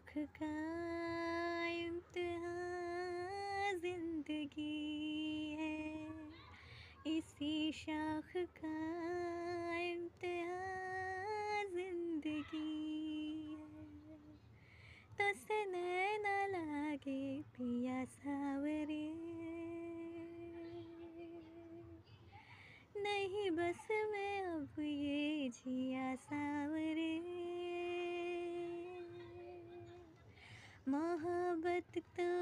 शौक का इम्तिहान जिंदगी है, इसी शौक का इम्तिहान जिंदगी है। तो से नैना लागे पिया सावरे, नहीं बस में अब ये जिया सावरे। मोहब्बत तो